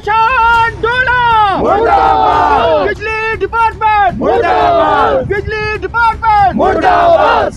निशान डोला मुर्दाबाद। बिजली डिपार्टमेंट मुर्दाबाद। बिजली डिपार्टमेंट मुर्दाबाद।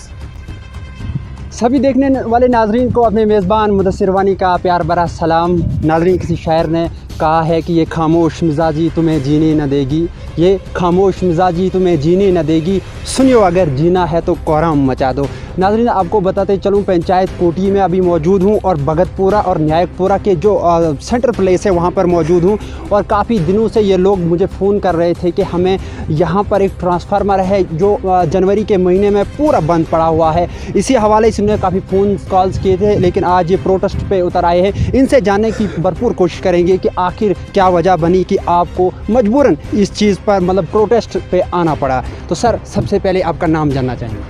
सभी देखने वाले नाजरीन को अपने मेज़बान मुदस्सिर वानी का प्यार भरा सलाम। नाजरीन, किसी शायर ने कहा है कि ये खामोश मिजाजी तुम्हें जीने न देगी, ये खामोश मिजाजी तुम्हें जीने न देगी, सुनियो अगर जीना है तो कोहराम मचा दो। नाजरीन, आपको बताते चलूँ, पंचायत कोटी में अभी मौजूद हूँ और भगतपुरा और न्यायकपुरा के जो सेंटर प्लेस है वहाँ पर मौजूद हूँ। और काफ़ी दिनों से ये लोग मुझे फ़ोन कर रहे थे कि हमें यहाँ पर एक ट्रांसफार्मर है जो जनवरी के महीने में पूरा बंद पड़ा हुआ है। इसी हवाले से उन्होंने काफ़ी फ़ोन कॉल्स किए थे, लेकिन आज ये प्रोटेस्ट पे उतर आए हैं। इनसे जानने की भरपूर कोशिश करेंगे कि आखिर क्या वजह बनी कि आपको मजबूरन इस चीज़ पर मतलब प्रोटेस्ट पे आना पड़ा। तो सर, सबसे पहले आपका नाम जानना चाहेंगे।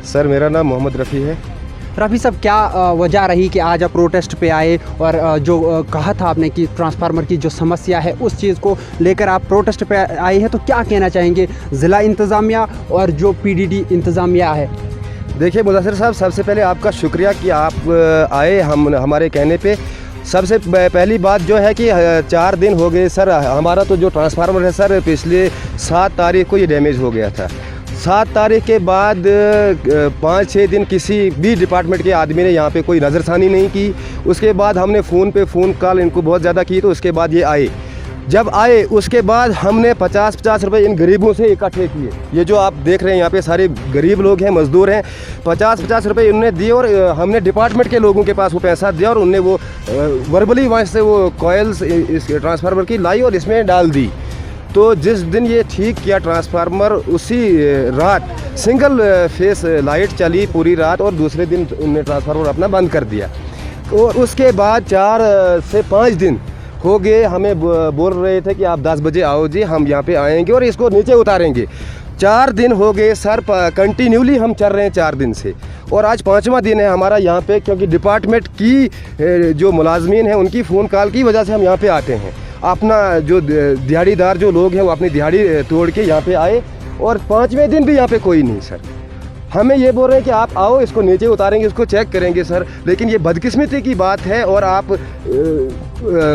सर, मेरा नाम मोहम्मद रफ़ी है। रफ़ी साहब, क्या वजह रही कि आज आप प्रोटेस्ट पे आए और जो कहा था आपने कि ट्रांसफार्मर की जो समस्या है उस चीज़ को लेकर आप प्रोटेस्ट पे आए हैं, तो क्या कहना चाहेंगे ज़िला इंतज़ामिया और जो पीडीडी इंतज़ामिया है? देखिए मुदस्सिर साहब, सबसे पहले आपका शुक्रिया कि आप आए हमारे कहने पे। सबसे पहली बात जो है कि 4 दिन हो गए सर, हमारा तो जो ट्रांसफार्मर है सर, पिछले 7 तारीख को ये डैमेज हो गया था। 7 तारीख के बाद 5-6 दिन किसी भी डिपार्टमेंट के आदमी ने यहाँ पे कोई नज़रसानी नहीं की। उसके बाद हमने फ़ोन कॉल इनको बहुत ज़्यादा की, तो उसके बाद ये आए। जब आए उसके बाद हमने 50-50 रुपए इन गरीबों से इकट्ठे किए। ये जो आप देख रहे हैं यहाँ पे सारे गरीब लोग हैं, मज़दूर हैं। 50-50 रुपए इन्होंने दिए और हमने डिपार्टमेंट के लोगों के पास वो पैसा दिया और उनने वो वर्बली वहाँ से वो कॉयल्स इस ट्रांसफार्मर की लाई और इसमें डाल दी। तो जिस दिन ये ठीक किया ट्रांसफार्मर, उसी रात सिंगल फेस लाइट चली पूरी रात और दूसरे दिन उन्होंने ट्रांसफार्मर अपना बंद कर दिया। और उसके बाद 4 से 5 दिन हो गए, हमें बोल रहे थे कि आप 10 बजे आओ जी, हम यहाँ पे आएंगे और इसको नीचे उतारेंगे। 4 दिन हो गए सर, कंटिन्यूली हम चल रहे हैं 4 दिन से, और आज 5वां दिन है हमारा यहाँ पे, क्योंकि डिपार्टमेंट की जो मुलाजमीन हैं उनकी फ़ोन कॉल की वजह से हम यहाँ पे आते हैं। अपना जो दिहाड़ीदार जो लोग हैं वो अपनी दिहाड़ी तोड़ के यहाँ पे आए, और 5वें दिन भी यहाँ पे कोई नहीं सर। हमें ये बोल रहे हैं कि आप आओ, इसको नीचे उतारेंगे, इसको चेक करेंगे सर। लेकिन ये बदकिस्मती की बात है, और आप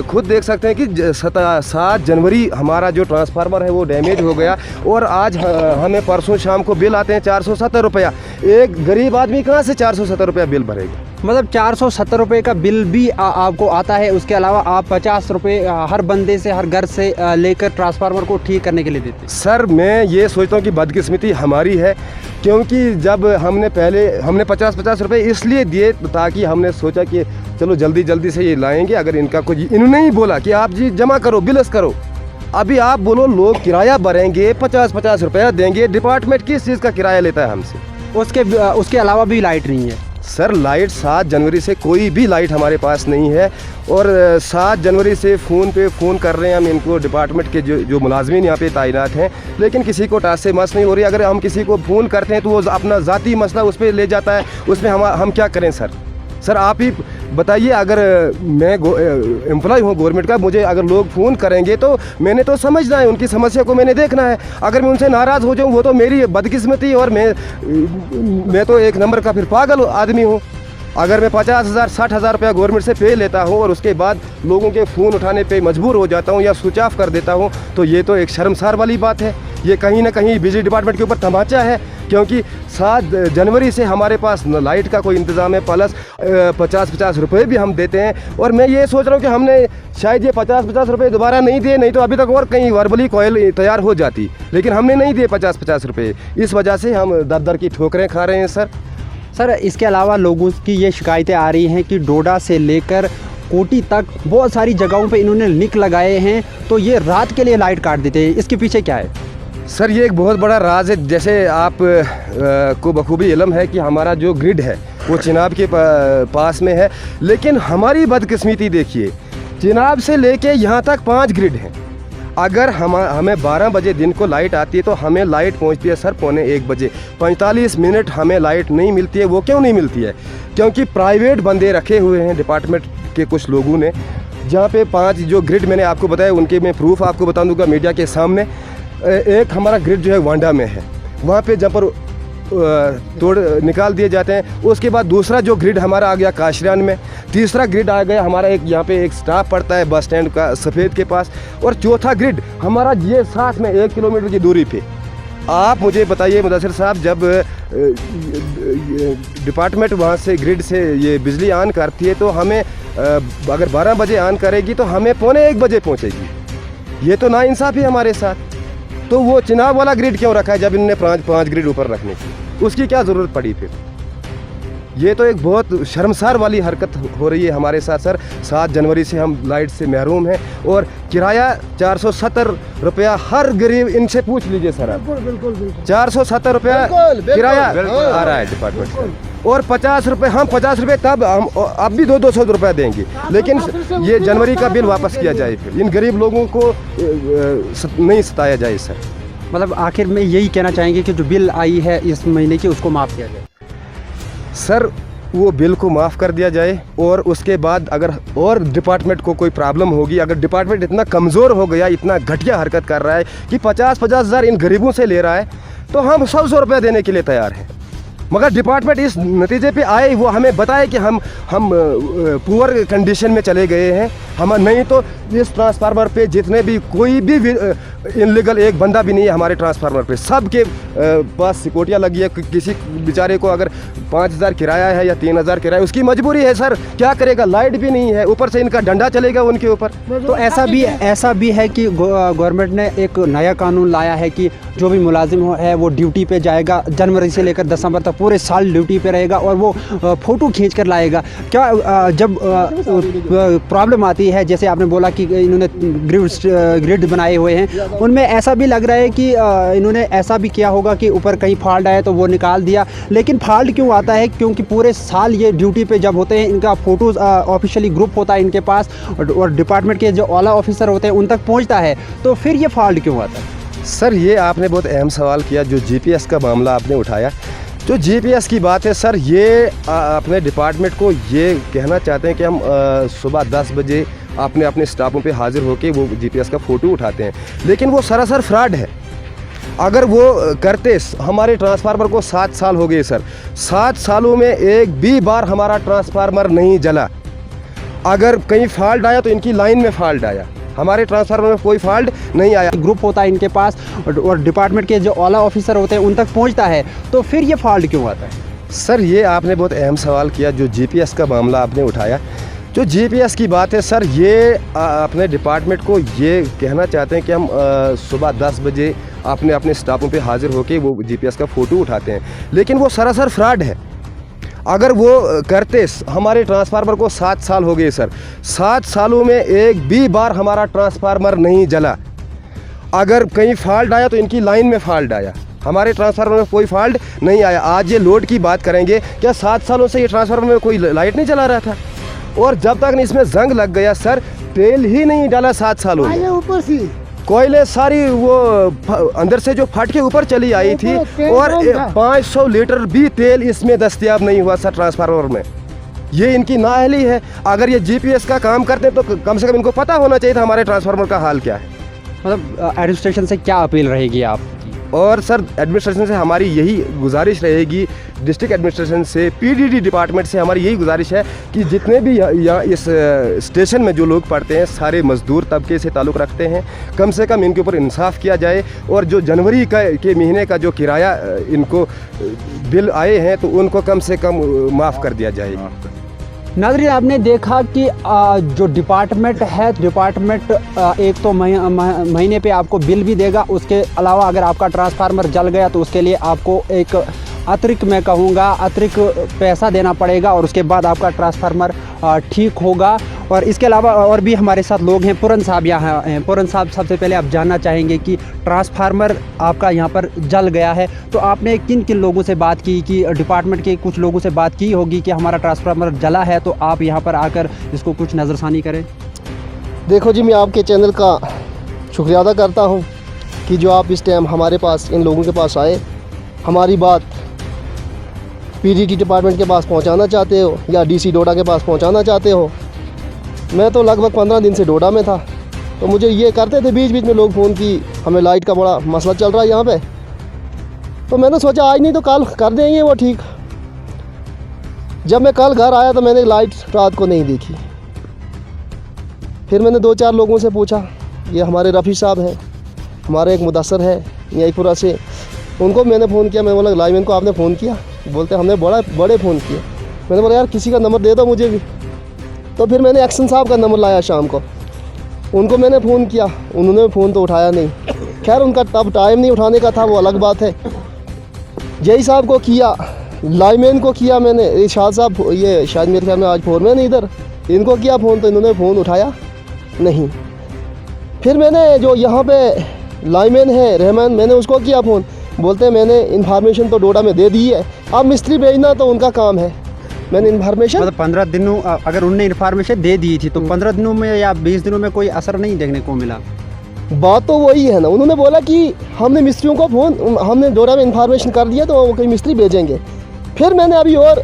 खुद देख सकते हैं कि 7 जनवरी हमारा जो ट्रांसफार्मर है वो डैमेज हो गया, और आज हमें परसों शाम को बिल आते हैं 470 रुपया। एक गरीब आदमी कहाँ से 470 रुपया बिल भरेगा? मतलब 470 रुपये का बिल भी आपको आता है। उसके अलावा आप 50 रुपये हर बंदे से, हर घर से लेकर ट्रांसफार्मर को ठीक करने के लिए देते हैं। सर, मैं ये सोचता हूँ कि बदकिस्मती हमारी है, क्योंकि जब हमने 50-50 रुपये इसलिए दिए ताकि हमने सोचा कि चलो जल्दी से ये लाएंगे। अगर इनका कुछ, इन्होंने ही बोला कि आप जी जमा करो, बिलस करो। अभी आप बोलो, लोग किराया भरेंगे, 50-50 रुपया देंगे। डिपार्टमेंट किस चीज़ का किराया लेता है हमसे? उसके अलावा भी लाइट नहीं है सर। लाइट 7 जनवरी से कोई भी लाइट हमारे पास नहीं है, और 7 जनवरी से फ़ोन पे फ़ोन कर रहे हैं हम इनको, डिपार्टमेंट के जो मुलाजमीन यहाँ पे तैनात हैं, लेकिन किसी को टास से मस नहीं हो रही। अगर हम किसी को फ़ोन करते हैं तो वो अपना ज़ाती मसला उस पर ले जाता है, उसमें हम क्या करें सर? सर, आप ही बताइए, अगर मैं एम्प्लॉय हूँ गवर्नमेंट का, मुझे अगर लोग फ़ोन करेंगे तो मैंने तो समझना है, उनकी समस्या को मैंने देखना है। अगर मैं उनसे नाराज़ हो जाऊँ वो तो मेरी बदकिस्मती, और मैं तो एक नंबर का फिर पागल आदमी हूँ। अगर मैं 50,000-60,000 रुपया गवर्नमेंट से पे लेता हूँ और उसके बाद लोगों के फ़ोन उठाने पे मजबूर हो जाता हूँ या स्विच ऑफ कर देता हूँ, तो ये तो एक शर्मसार वाली बात है। ये कहीं ना कहीं बिजली डिपार्टमेंट के ऊपर तमाचा है, क्योंकि 7 जनवरी से हमारे पास लाइट का कोई इंतज़ाम है, प्लस 50-50 रुपये भी हम देते हैं। और मैं ये सोच रहा हूँ कि हमने शायद ये 50-50 रुपये दोबारा नहीं दिए, नहीं तो अभी तक और कहीं वर्बली कॉयल तैयार हो जाती, लेकिन हमने नहीं दिए 50-50 रुपये। इस वजह से हम दर की ठोकरें खा रहे हैं सर। इसके अलावा लोगों की ये शिकायतें आ रही हैं कि डोडा से लेकर कोटी तक बहुत सारी जगहों पे इन्होंने लिंक लगाए हैं, तो ये रात के लिए लाइट काट देते हैं। इसके पीछे क्या है? सर, ये एक बहुत बड़ा राज है। जैसे आप को बखूबी इल्म है कि हमारा जो ग्रिड है वो चिनाब के पास में है, लेकिन हमारी बदकिस्मती देखिए, चिनाब से लेके यहाँ तक 5 ग्रिड हैं। अगर हमें 12 बजे दिन को लाइट आती है तो हमें लाइट पहुँचती है सर 1:45 बजे। 45 मिनट हमें लाइट नहीं मिलती है। वो क्यों नहीं मिलती है? क्योंकि प्राइवेट बंदे रखे हुए हैं डिपार्टमेंट के कुछ लोगों ने, जहाँ पे 5 जो ग्रिड मैंने आपको बताया उनके मैं प्रूफ आपको बता दूँगा मीडिया के सामने। एक हमारा ग्रिड जो है वांडा में है, वहाँ पे जहाँ पर तोड़ निकाल दिए जाते हैं। उसके बाद दूसरा जो ग्रिड हमारा आ गया काशरियान में, तीसरा ग्रिड आ गया हमारा एक यहाँ पे एक स्टाफ पड़ता है बस स्टैंड का सफ़ेद के पास, और चौथा ग्रिड हमारा ये साथ में 1 किलोमीटर की दूरी पे। आप मुझे बताइए मुदस्सिर साहब, जब डिपार्टमेंट वहाँ से ग्रिड से ये बिजली ऑन करती है तो हमें अगर 12 बजे ऑन करेगी तो हमें 12:45 बजे पहुँचेगी। ये तो नाइंसाफ़ी हमारे साथ। तो वो चुनाव वाला ग्रिड क्यों रखा है जब इन्होंने 5 ग्रिड ऊपर रखने की, उसकी क्या ज़रूरत पड़ी फिर? ये तो एक बहुत शर्मसार वाली हरकत हो रही है हमारे साथ सर। 7 जनवरी से हम लाइट से महरूम हैं और किराया 470 रुपया हर गरीब, इनसे पूछ लीजिए सर आप। बिल्कुल 470 रुपया किराया आ रहा है डिपार्टमेंट से, और 50 रुपये, हम 50 रुपये तब हम अब भी 200 रुपया देंगे, लेकिन ये जनवरी का बिल वापस किया जाए, फिर इन गरीब लोगों को नहीं सताया जाए सर। मतलब आखिर में यही कहना चाहेंगे कि जो बिल आई है इस महीने की उसको माफ़ किया जाए। सर वो बिल को माफ़ कर दिया जाए, और उसके बाद अगर और डिपार्टमेंट को कोई प्रॉब्लम होगी, अगर डिपार्टमेंट इतना कमज़ोर हो गया, इतना घटिया हरकत कर रहा है कि 50-50 हज़ार इन गरीबों से ले रहा है, तो हम 100 रुपये देने के लिए तैयार हैं। मगर डिपार्टमेंट इस नतीजे पे आए, वो हमें बताए कि हम पुअर कंडीशन में चले गए हैं, हम नहीं तो इस ट्रांसफार्मर पे जितने भी कोई भी इनलीगल एक बंदा भी नहीं है हमारे ट्रांसफार्मर पे, सब के पास सिक्योरिटियाँ लगी है। किसी बेचारे को अगर 5,000 किराया है या 3,000 किराया, उसकी मजबूरी है सर, क्या करेगा, लाइट भी नहीं है, ऊपर से इनका डंडा चलेगा उनके ऊपर। तो ऐसा भी है कि गवर्नमेंट ने एक नया कानून लाया है कि जो भी मुलाजिम है वो ड्यूटी पे जाएगा, जनवरी से लेकर दिसंबर तक पूरे साल ड्यूटी पे रहेगा और वो फ़ोटो खींच कर लाएगा। क्या जब प्रॉब्लम आती है, जैसे आपने बोला कि इन्होंने ग्रिड बनाए हुए हैं, उनमें ऐसा भी लग रहा है कि इन्होंने ऐसा भी किया होगा कि ऊपर कहीं फॉल्ट आया तो वो निकाल दिया, लेकिन फॉल्ट क्यों आता है? क्योंकि पूरे साल ये ड्यूटी पे जब होते हैं, इनका फ़ोटोज़ ऑफिशियली ग्रुप होता है इनके पास, और डिपार्टमेंट के जो आला ऑफिसर होते हैं उन तक पहुँचता है, तो फिर ये फॉल्ट क्यों आता है? सर ये आपने बहुत अहम सवाल किया, जो जीपीएस का मामला आपने उठाया। जो जीपीएस की बात है सर, ये अपने डिपार्टमेंट को ये कहना चाहते हैं कि हम सुबह 10 बजे अपने स्टाफों पे हाजिर होकर वो जीपीएस का फ़ोटो उठाते हैं, लेकिन वो सरासर फ्रॉड है। अगर वो करते, हमारे ट्रांसफार्मर को 7 साल हो गए सर, 7 सालों में एक भी बार हमारा ट्रांसफार्मर नहीं जला। अगर कहीं फॉल्ट आया तो इनकी लाइन में फॉल्ट आया, हमारे ट्रांसफार्मर में कोई फॉल्ट नहीं आया। ग्रुप होता है इनके पास और डिपार्टमेंट के जो आला ऑफिसर होते हैं उन तक पहुंचता है, तो फिर ये फॉल्ट क्यों आता है? सर ये आपने बहुत अहम सवाल किया, जो जीपीएस का मामला आपने उठाया। जो जीपीएस की बात है सर, ये अपने डिपार्टमेंट को ये कहना चाहते हैं कि हम सुबह 10 बजे अपने स्टाफों पे हाजिर होकर वो जीपीएस का फ़ोटो उठाते हैं, लेकिन वो सरासर फ्रॉड है। अगर वो करते, हमारे ट्रांसफार्मर को 7 साल हो गए सर, 7 सालों में एक भी बार हमारा ट्रांसफार्मर नहीं जला। अगर कहीं फॉल्ट आया तो इनकी लाइन में फॉल्ट आया, हमारे ट्रांसफार्मर में कोई फॉल्ट नहीं आया। आज ये लोड की बात करेंगे, क्या 7 सालों से ये ट्रांसफार्मर में कोई लाइट नहीं चला रहा था? और जब तक इसमें जंग लग गया सर, तेल ही नहीं डाला 7 सालों में, ऊपर से कोयले सारी वो अंदर से जो फट के ऊपर चली आई थी, और 500 लीटर भी तेल इसमें दस्तयाब नहीं हुआ सर ट्रांसफार्मर में। ये इनकी नाअहली है। अगर ये जीपीएस का काम करते तो कम से कम इनको पता होना चाहिए था हमारे ट्रांसफार्मर का हाल क्या है। मतलब एडमिनिस्ट्रेशन से क्या अपील रहेगी आपकी? और सर एडमिनिस्ट्रेशन से हमारी यही गुजारिश रहेगी, डिस्ट्रिक्ट एडमिनिस्ट्रेशन से, पीडीडी डिपार्टमेंट से हमारी यही गुजारिश है कि जितने भी यहाँ इस स्टेशन में जो लोग पढ़ते हैं, सारे मजदूर तबके से ताल्लुक़ रखते हैं, कम से कम इनके ऊपर इंसाफ किया जाए, और जो जनवरी के महीने का जो किराया इनको बिल आए हैं तो उनको कम से कम माफ़ कर दिया जाए। नाज़रीन, आपने देखा कि जो डिपार्टमेंट है, डिपार्टमेंट एक तो महीने पे आपको बिल भी देगा, उसके अलावा अगर आपका ट्रांसफार्मर जल गया तो उसके लिए आपको एक अतिरिक्त, मैं कहूँगा अतिरिक्त पैसा देना पड़ेगा, और उसके बाद आपका ट्रांसफार्मर ठीक होगा। और इसके अलावा और भी हमारे साथ लोग हैं। पूरन साहब यहाँ हैं। पूरन साहब, सबसे पहले आप जानना चाहेंगे कि ट्रांसफार्मर आपका यहाँ पर जल गया है, तो आपने किन किन लोगों से बात की? कि डिपार्टमेंट के कुछ लोगों से बात की होगी कि हमारा ट्रांसफार्मर जला है, तो आप यहाँ पर आकर इसको कुछ नज़रसानी करें। देखो जी, मैं आपके चैनल का शुक्रिया अदा करता हूँ कि जो आप इस टाइम हमारे पास, इन लोगों के पास आए, हमारी बात पीडीडी डिपार्टमेंट के पास पहुंचाना चाहते हो या डीसी डोडा के पास पहुंचाना चाहते हो। मैं तो लगभग 15 दिन से डोडा में था, तो मुझे ये करते थे बीच बीच में लोग फ़ोन की, हमें लाइट का बड़ा मसला चल रहा है यहाँ पे, तो मैंने सोचा आज नहीं तो कल कर देंगे वो ठीक। जब मैं कल घर आया तो मैंने लाइट रात को नहीं देखी। फिर मैंने 2-4 लोगों से पूछा, ये हमारे रफ़ी साहब हैं, हमारे एक मुदस्सर है यहीपुरा से, उनको मैंने फ़ोन किया। मैं बोला लाइमैन को आपने फ़ोन किया? बोलते हमने बड़े फ़ोन किए। मैंने बोला यार किसी का नंबर दे दो मुझे भी। तो फिर मैंने एक्शन साहब का नंबर लाया शाम को, उनको मैंने फ़ोन किया, उन्होंने फ़ोन तो उठाया नहीं। खैर उनका तब टाइम नहीं उठाने का था, वो अलग बात है। जय साहब को किया, लाइमैन को किया मैंने, इरशाद साहब ये शायद मेरे ख्याल में आज फोरमैन है इधर, इनको किया फ़ोन तो इन्होंने फ़ोन उठाया नहीं। फिर मैंने जो यहाँ पे लाइमैन है रहमान, मैंने उसको किया फ़ोन, बोलते हैं मैंने इन्फॉर्मेशन तो डोडा में दे दी है, अब मिस्त्री भेजना तो उनका काम है। मैंने इन्फॉर्मेशन मतलब 15 दिनों अगर उनने इन्फॉर्मेशन दे दी थी तो 15 दिनों में या 20 दिनों में कोई असर नहीं देखने को मिला। बात तो वही है ना, उन्होंने बोला कि हमने मिस्त्रियों को फ़ोन, हमने डोडा में इन्फॉर्मेशन कर दिया तो वो कोई मिस्त्री भेजेंगे। फिर मैंने अभी और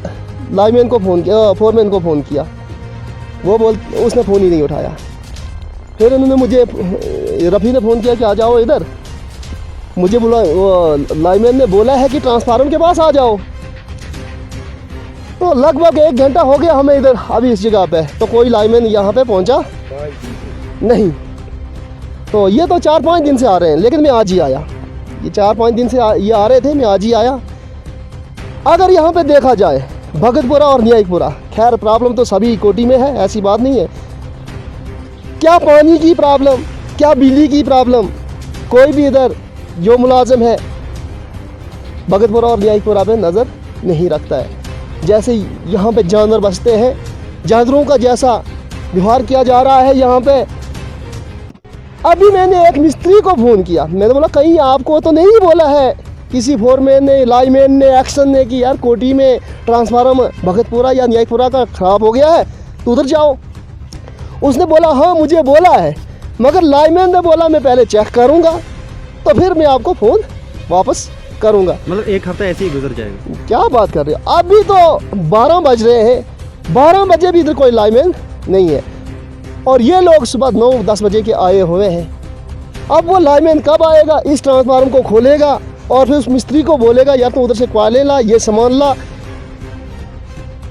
लाइमैन को फ़ोन किया, फोरमैन को फ़ोन किया, वो उसने फ़ोन ही नहीं उठाया। फिर उन्होंने मुझे रफ़ी ने फ़ोन किया कि आ जाओ इधर, मुझे बोला वो लाइमैन ने बोला है कि ट्रांसफार्मर के पास आ जाओ। तो लगभग 1 घंटा हो गया हमें इधर अभी इस जगह पे, तो कोई लाइमैन यहाँ पे पहुँचा नहीं। तो ये तो 4-5 दिन से आ रहे हैं, लेकिन मैं आज ही आया। ये 4-5 दिन से ये आ रहे थे, मैं आज ही आया। अगर यहाँ पे देखा जाए भगतपुरा और न्यायपुरा, खैर प्रॉब्लम तो सभी कोटी में है, ऐसी बात नहीं है। क्या पानी की प्रॉब्लम, क्या बिजली की प्रॉब्लम, कोई भी इधर जो मुलाजिम है भगतपुरा और न्यायपुरा पे नज़र नहीं रखता है। जैसे यहाँ पे जानवर बसते हैं, जानवरों का जैसा व्यवहार किया जा रहा है यहाँ पे। अभी मैंने एक मिस्त्री को फ़ोन किया, मैंने बोला कहीं आपको तो नहीं बोला है किसी फोरमैन ने, लाइमैन ने, एक्शन ने कि यार कोटी में ट्रांसफार्मर भगतपुरा या न्यायपुरा का ख़राब हो गया है तो उधर जाओ। उसने बोला हाँ मुझे बोला है, मगर लाइमैन ने बोला मैं पहले चेक करूँगा तो फिर मैं आपको फ़ोन वापस करूँगा। मतलब 1 हफ्ता ऐसे ही गुजर जाएगा। क्या बात कर रहे हो, अभी तो 12 बज रहे हैं, 12 बजे भी इधर कोई लाइमैन नहीं है और ये लोग सुबह 9-10 बजे के आए हुए हैं। अब वो लाइमैन कब आएगा, इस ट्रांसफार्मर को खोलेगा और फिर उस मिस्त्री को बोलेगा यार तू उधर से क्वाले ला, ये सामान ला।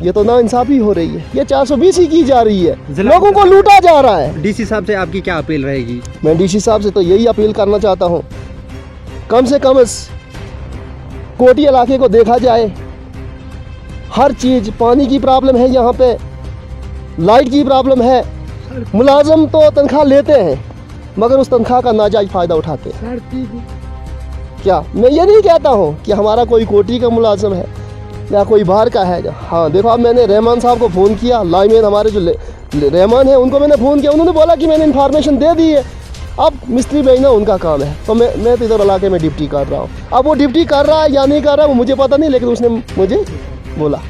ये तो नाइंसाफ़ी हो रही है, ये 420 ही की जा रही है, लोगों को लूटा जा रहा है। डीसी साहब से आपकी क्या अपील रहेगी? मैं डीसी साहब से तो यही अपील करना चाहता हूँ, कम से कम इस कोटी इलाके को देखा जाए। हर चीज़, पानी की प्रॉब्लम है यहाँ पे, लाइट की प्रॉब्लम है, मुलाजिम तो तनख्वाह लेते हैं मगर उस तनख्वाह का नाजायज़ फ़ायदा उठाते हैं। क्या मैं ये नहीं कहता हूँ कि हमारा कोई कोटी का मुलाजिम है या कोई बाहर का है। हाँ देखो, अब मैंने रहमान साहब को फ़ोन किया, लाइमैन हमारे जो रहमान है उनको मैंने फ़ोन किया, उन्होंने बोला कि मैंने इन्फॉर्मेशन दे दी है, अब मिस्त्री भेजना उनका काम है। तो मैं तो इधर इलाके में ड्यूटी कर रहा हूँ। अब वो ड्यूटी कर रहा है या नहीं कर रहा है वो मुझे पता नहीं, लेकिन उसने मुझे बोला।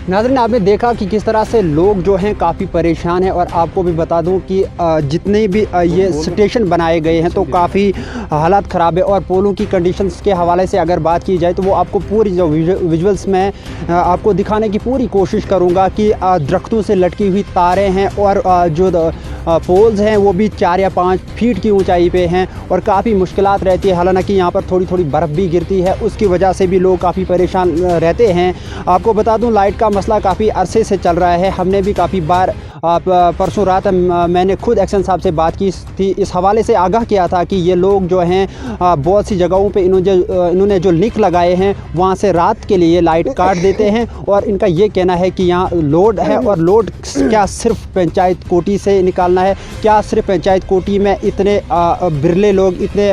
नाज़रीन, आपने देखा कि किस तरह से लोग जो हैं काफ़ी परेशान हैं। और आपको भी बता दूं कि जितने भी ये स्टेशन बनाए गए हैं तो काफ़ी हालात ख़राब है। और पोलों की कंडीशंस के हवाले से अगर बात की जाए तो वो आपको पूरी जो विजुअल्स में आपको दिखाने की पूरी कोशिश करूंगा कि दरख्तों से लटकी हुई तारें हैं और जो पोल्स हैं वो भी 4 या 5 फीट की ऊंचाई पे हैं और काफ़ी मुश्किलात रहती है। हालांकि यहाँ पर थोड़ी थोड़ी बर्फ़ भी गिरती है, उसकी वजह से भी लोग काफ़ी परेशान रहते हैं। आपको बता दूं लाइट का मसला काफ़ी अरसे से चल रहा है। हमने भी काफ़ी बार परसों रात मैंने खुद एक्शन साहब से बात की थी, इस हवाले से आगाह किया था कि ये लोग जो हैं बहुत सी जगहों पे इन्होंने जो लिंक लगाए हैं वहाँ से रात के लिए लाइट काट देते हैं। और इनका ये कहना है कि यहाँ लोड है और लोड क्या सिर्फ पंचायत कोटी से निकालना है, क्या सिर्फ पंचायत कोटी में इतने बिरले लोग, इतने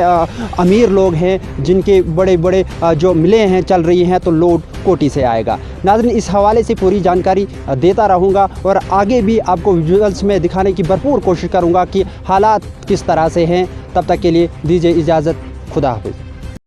अमीर लोग हैं जिनके बड़े बड़े जो मिलें हैं चल रही हैं, तो लोड कोटी से आएगा। नाज़रीन, इस हवाले से पूरी जानकारी देता रहूँगा और आगे भी आपको विजुअल्स में दिखाने की भरपूर कोशिश करूँगा कि हालात किस तरह से हैं। तब तक के लिए दीजिए इजाज़त, खुदा हाफिज़।